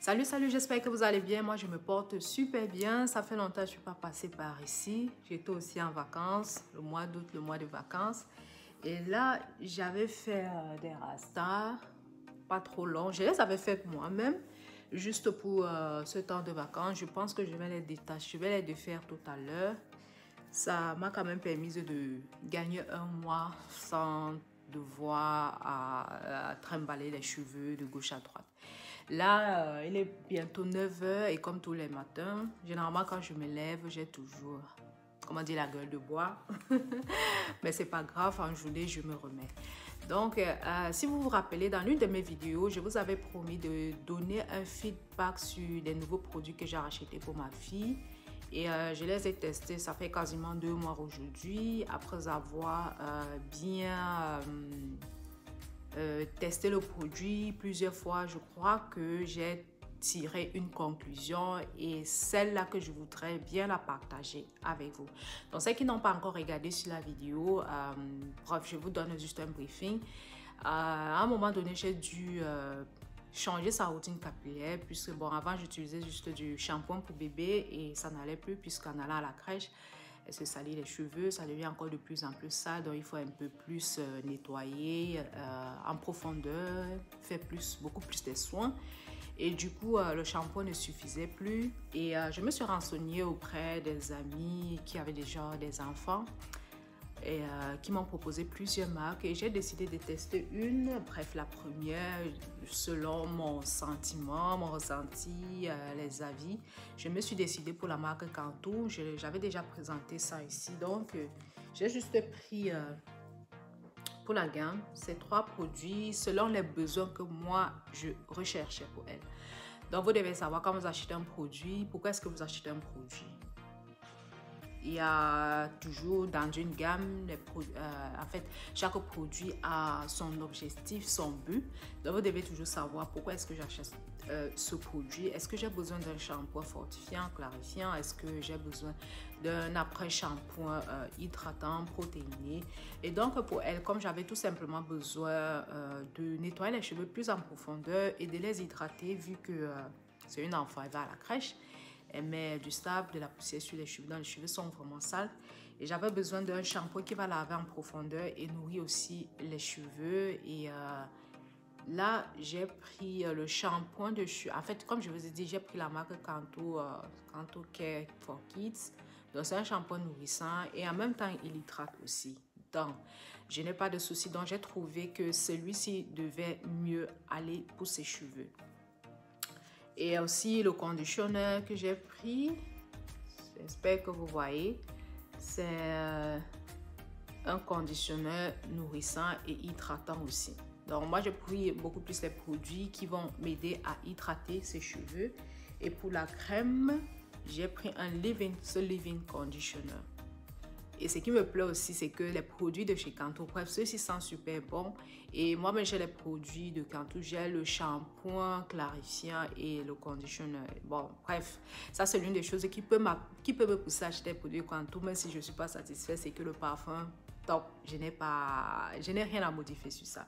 Salut, j'espère que vous allez bien. Moi, je me porte super bien. Ça fait longtemps que je ne suis pas passée par ici. J'étais aussi en vacances, le mois d'août, le mois de vacances. Et là, j'avais fait des rastas, pas trop longs. Je les avais fait moi-même, juste pour ce temps de vacances. Je pense que je vais les détacher, je vais les défaire tout à l'heure. Ça m'a quand même permis de gagner un mois sans devoir à trimballer les cheveux de gauche à droite. Là, il est bientôt 9 heures et comme tous les matins, généralement quand je me lève, j'ai toujours, comment dire, la gueule de bois. Mais c'est pas grave, en journée, je me remets. Donc, si vous vous rappelez, dans l'une de mes vidéos, je vous avais promis de donner un feedback sur des nouveaux produits que j'ai achetés pour ma fille. Et je les ai testés, ça fait quasiment 2 mois aujourd'hui, après avoir bien testé le produit plusieurs fois. Je crois que j'ai tiré une conclusion et celle-là que je voudrais bien la partager avec vous. Donc, ceux qui n'ont pas encore regardé sur la vidéo, bref, je vous donne juste un briefing. À un moment donné, j'ai dû changer sa routine capillaire puisque bon, avant j'utilisais juste du shampoing pour bébé et ça n'allait plus puisqu'en allant à la crèche, elle se salit les cheveux, ça devient encore de plus en plus sale, donc il faut un peu plus nettoyer en profondeur, faire beaucoup plus de soins. Et du coup, le shampoing ne suffisait plus et je me suis renseignée auprès des amis qui avaient déjà des enfants et qui m'ont proposé plusieurs marques et j'ai décidé de tester une. Bref, la première, selon mon sentiment, mon ressenti, les avis, je me suis décidée pour la marque Cantu. J'avais déjà présenté ça ici, donc j'ai juste pris pour la gamme ces 3 produits selon les besoins que moi je recherchais pour elle. Donc vous devez savoir quand vous achetez un produit, pourquoi est-ce que vous achetez un produit. Il y a toujours dans une gamme, en fait, chaque produit a son objectif, son but. Donc, vous devez toujours savoir pourquoi est-ce que j'achète ce produit. Est-ce que j'ai besoin d'un shampoing fortifiant, clarifiant? Est-ce que j'ai besoin d'un après-shampoing hydratant, protéiné? Et donc, pour elle, comme j'avais tout simplement besoin de nettoyer les cheveux plus en profondeur et de les hydrater, vu que c'est une enfant, elle va à la crèche, elle met du sable, de la poussière sur les cheveux, donc les cheveux sont vraiment sales. Et j'avais besoin d'un shampoing qui va laver en profondeur et nourrir aussi les cheveux. Et là, j'ai pris le shampoing de cheveux. En fait, comme je vous ai dit, j'ai pris la marque Cantu Care for Kids. Donc, c'est un shampoing nourrissant et en même temps, il hydrate aussi. Donc, je n'ai pas de souci. Donc, j'ai trouvé que celui-ci devait mieux aller pour ses cheveux. Et aussi le conditionneur que j'ai pris, j'espère que vous voyez, c'est un conditionneur nourrissant et hydratant aussi. Donc moi j'ai pris beaucoup plus les produits qui vont m'aider à hydrater ses cheveux. Et pour la crème, j'ai pris un leave-in conditioner. Et ce qui me plaît aussi, c'est que les produits de chez Cantu, bref, ceux-ci sont super bons. Et moi-même, j'ai les produits de Cantu, j'ai le shampoing clarifiant et le conditioner. Bon, bref, ça c'est l'une des choses qui peut me pousser à acheter des produits Cantu, même si je ne suis pas satisfaite, c'est que le parfum, top, je n'ai rien à modifier sur ça.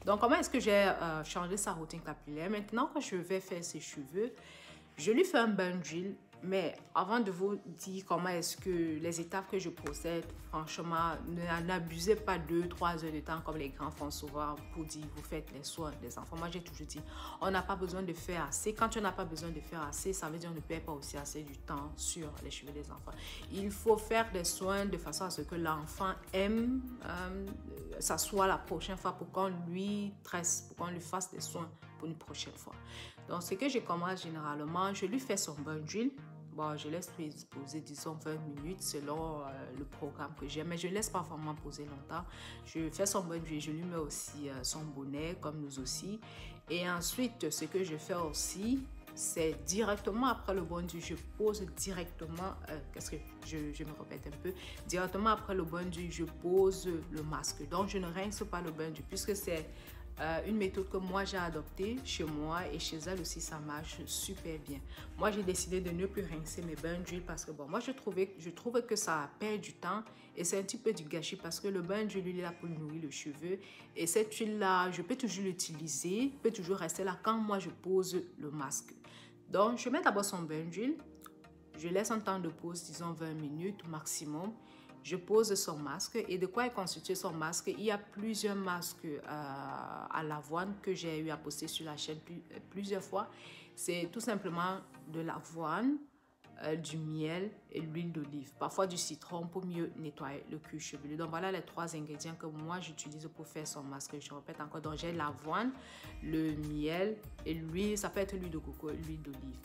Donc, comment est-ce que j'ai changé sa routine capillaire? Maintenant, quand je vais faire ses cheveux, je lui fais un bain d'huile. Mais avant de vous dire comment est-ce que les étapes que je procède, franchement, n'abusez pas 2-3 heures de temps comme les grands font souvent pour dire vous faites les soins des enfants. Moi, j'ai toujours dit, on n'a pas besoin de faire assez. Quand tu n'as pas besoin de faire assez, ça veut dire qu'on ne perd pas aussi assez du temps sur les cheveux des enfants. Il faut faire des soins de façon à ce que l'enfant aime, ça soit la prochaine fois pour qu'on lui tresse, pour qu'on lui fasse des soins pour une prochaine fois. Donc, ce que je commence généralement, je lui fais son bain d'huile. Bon, je laisse poser, disons, 20 minutes selon le programme que j'ai, mais je ne laisse pas vraiment poser longtemps. Je fais son bain d'huile, je lui mets aussi son bonnet, comme nous aussi. Et ensuite, ce que je fais aussi, c'est directement après le bain d'huile, je pose directement, je me répète un peu, directement après le bain d'huile, je pose le masque. Donc, je ne rince pas le bain d'huile puisque c'est une méthode que moi j'ai adoptée chez moi et chez elle aussi ça marche super bien. Moi j'ai décidé de ne plus rincer mes bains d'huile parce que bon, moi je trouve que ça perd du temps et c'est un petit peu du gâchis parce que le bain d'huile il est là pour nourrir le cheveu et cette huile là je peux toujours l'utiliser, peut toujours rester là quand moi je pose le masque. Donc, je mets d'abord son bain d'huile. Je laisse un temps de pause, disons 20 minutes maximum. Je pose son masque. Et de quoi est constitué son masque? Il y a plusieurs masques à l'avoine que j'ai eu à poster sur la chaîne plusieurs fois. C'est tout simplement de l'avoine, du miel et l'huile d'olive. Parfois du citron pour mieux nettoyer le cuir chevelu. Donc voilà les 3 ingrédients que moi j'utilise pour faire son masque. Je répète encore. Donc j'ai l'avoine, le miel et l'huile. Ça peut être l'huile de coco et l'huile d'olive.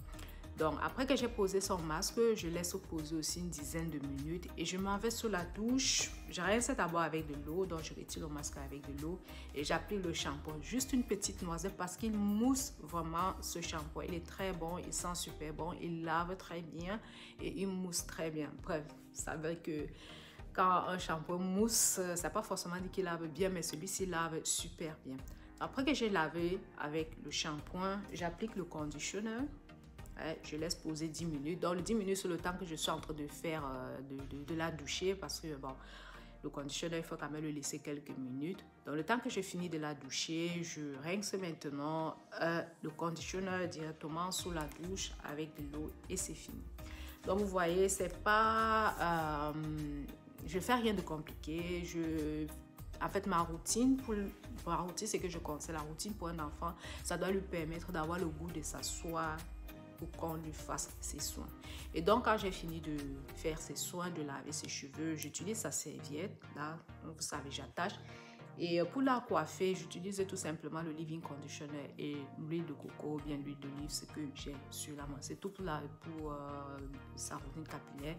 Donc, après que j'ai posé son masque, je laisse poser aussi une dizaine de minutes et je m'en vais sous la douche. Je rince d'abord avec de l'eau, donc je retire le masque avec de l'eau et j'applique le shampoing. Juste une petite noisette parce qu'il mousse vraiment ce shampoing. Il est très bon, il sent super bon, il lave très bien et il mousse très bien. Bref, vous savez que quand un shampoing mousse, ça n'a pas forcément dit qu'il lave bien, mais celui-ci lave super bien. Après que j'ai lavé avec le shampoing, j'applique le conditionneur. Je laisse poser 10 minutes. Donc, le 10 minutes, c'est le temps que je suis en train de faire de la doucher parce que, bon, le conditionneur, il faut quand même le laisser quelques minutes. Donc, le temps que je finis de la doucher, je rince maintenant le conditionneur directement sous la douche avec de l'eau et c'est fini. Donc, vous voyez, c'est pas... je fais rien de compliqué. En fait, ma routine, c'est que je conseille la routine pour un enfant. Ça doit lui permettre d'avoir le goût de s'asseoir pour qu'on lui fasse ses soins. Et donc, quand j'ai fini de faire ses soins, de laver ses cheveux, j'utilise sa serviette. Là, vous savez, j'attache. Et pour la coiffer, j'utilise tout simplement le leave-in conditioner et l'huile de coco ou bien l'huile d'olive, ce que j'ai sur la main. C'est tout pour sa routine capillaire.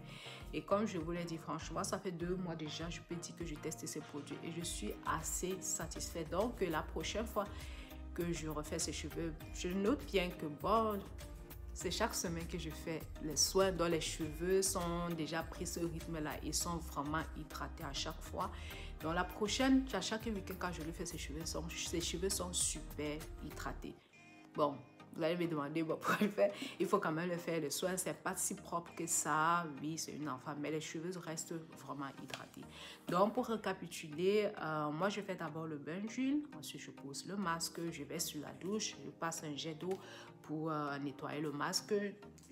Et comme je vous l'ai dit, franchement, ça fait 2 mois déjà, je peux dire que je teste ces produits et je suis assez satisfaite. Donc, la prochaine fois que je refais ses cheveux, je note bien que bon... C'est chaque semaine que je fais les soins dont les cheveux sont déjà pris ce rythme-là. Ils sont vraiment hydratés à chaque fois. Donc la prochaine, à chaque week-end quand je lui fais ses cheveux sont super hydratés. Bon, vous allez me demander, bon, pour le faire, il faut quand même le faire le soin. C'est pas si propre que ça. Oui, c'est une enfant, mais les cheveux restent vraiment hydratés. Donc pour récapituler, moi je fais d'abord le bain d'huile. Ensuite je pose le masque, je vais sur la douche, je passe un jet d'eau pour nettoyer le masque.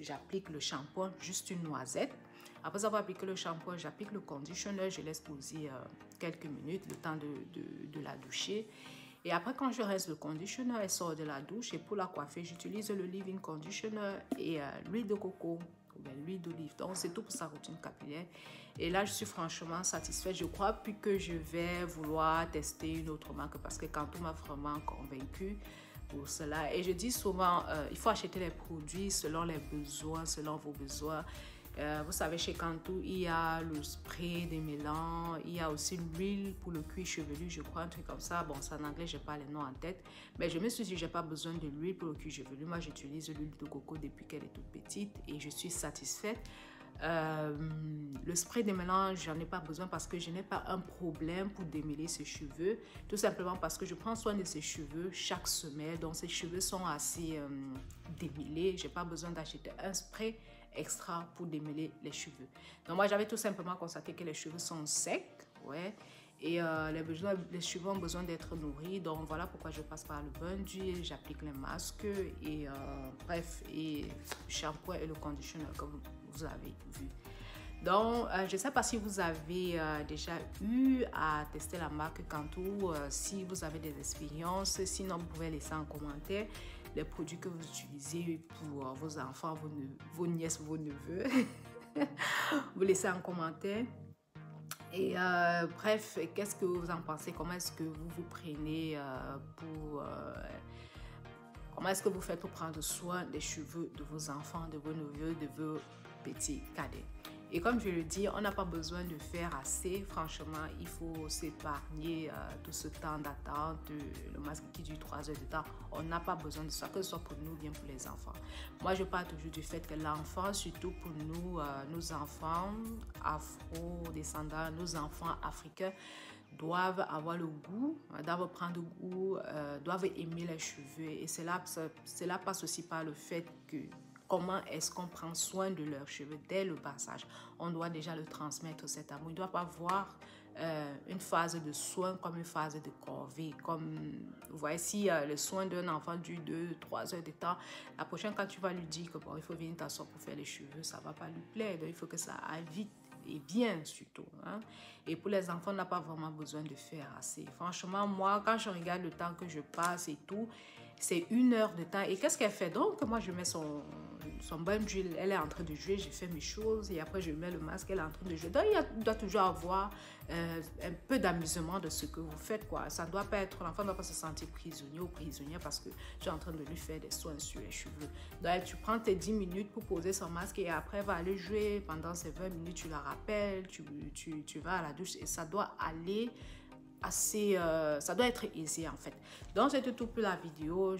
J'applique le shampoing, juste une noisette. Après avoir appliqué le shampoing, j'applique le conditionneur, je laisse poser quelques minutes, le temps de la doucher. Et après, quand je rince le conditionneur, elle sort de la douche. Et pour la coiffer, j'utilise le leave-in conditioner et l'huile de coco ou l'huile d'olive. Donc, c'est tout pour sa routine capillaire. Et là, je suis franchement satisfaite. Je crois plus que je vais vouloir tester une autre marque parce que Cantu m'a vraiment convaincue pour cela. Et je dis souvent, il faut acheter les produits selon les besoins, selon vos besoins. Vous savez, chez Cantu, il y a le spray démêlant, il y a aussi l'huile pour le cuir chevelu, je crois, un truc comme ça. Bon, c'est en anglais, je n'ai pas les noms en tête. Mais je me suis dit, je n'ai pas besoin de l'huile pour le cuir chevelu. Moi, j'utilise l'huile de coco depuis qu'elle est toute petite et je suis satisfaite. Le spray démêlant, j'en ai pas besoin parce que je n'ai pas un problème pour démêler ses cheveux. Tout simplement parce que je prends soin de ses cheveux chaque semaine. Donc, ses cheveux sont assez démêlés. Je n'ai pas besoin d'acheter un spray extra pour démêler les cheveux. Donc moi j'avais tout simplement constaté que les cheveux sont secs, ouais, et les cheveux ont besoin d'être nourris. Donc voilà pourquoi je passe par le bain d'huile, j'applique les masques et bref, et le shampoing et le conditionneur comme vous avez vu. Donc, je ne sais pas si vous avez déjà eu à tester la marque Cantu, si vous avez des expériences, sinon vous pouvez laisser en commentaire les produits que vous utilisez pour vos enfants, vos nièces, vos neveux. Vous laissez en commentaire. Et bref, qu'est-ce que vous en pensez? Comment est-ce que vous vous prenez comment est-ce que vous faites pour prendre soin des cheveux de vos enfants, de vos neveux, de vos petits cadets? Et comme je le dis, on n'a pas besoin de faire assez. Franchement, il faut s'épargner tout ce temps d'attente, le masque qui dure 3 heures de temps. On n'a pas besoin de ça, que ce soit pour nous ou bien pour les enfants. Moi, je parle toujours du fait que l'enfant, surtout pour nous, nos enfants afro-descendants, nos enfants africains, doivent avoir le goût, doivent prendre goût, doivent aimer les cheveux. Et cela passe aussi par le fait que comment est-ce qu'on prend soin de leurs cheveux dès le passage. On doit déjà le transmettre cet amour. Il ne doit pas voir une phase de soin comme une phase de corvée. Comme, vous voyez, si le soin d'un enfant dure 2-3 heures de temps, la prochaine, quand tu vas lui dire que bon, il faut venir t'asseoir pour faire les cheveux, ça ne va pas lui plaire. Donc, il faut que ça aille vite et bien surtout. Hein. Et pour les enfants, on n'a pas vraiment besoin de faire assez. Franchement, moi, quand je regarde le temps que je passe et tout, c'est 1 heure de temps. Et qu'est-ce qu'elle fait? Donc, moi, je mets son bain d'huile, elle est en train de jouer, je fais mes choses et après, je mets le masque, elle est en train de jouer. Donc, il doit toujours avoir un peu d'amusement de ce que vous faites, quoi. Ça ne doit pas être, l'enfant ne doit pas se sentir prisonnier ou prisonnière parce que tu es en train de lui faire des soins sur les cheveux. Donc, tu prends tes 10 minutes pour poser son masque et après, elle va aller jouer. Pendant ces 20 minutes, tu la rappelles, tu vas à la douche et ça doit aller assez, ça doit être aisé en fait. Donc c'est tout pour la vidéo.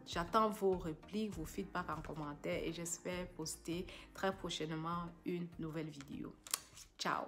J'attends vos répliques, vos feedbacks en commentaire et j'espère poster très prochainement une nouvelle vidéo. Ciao!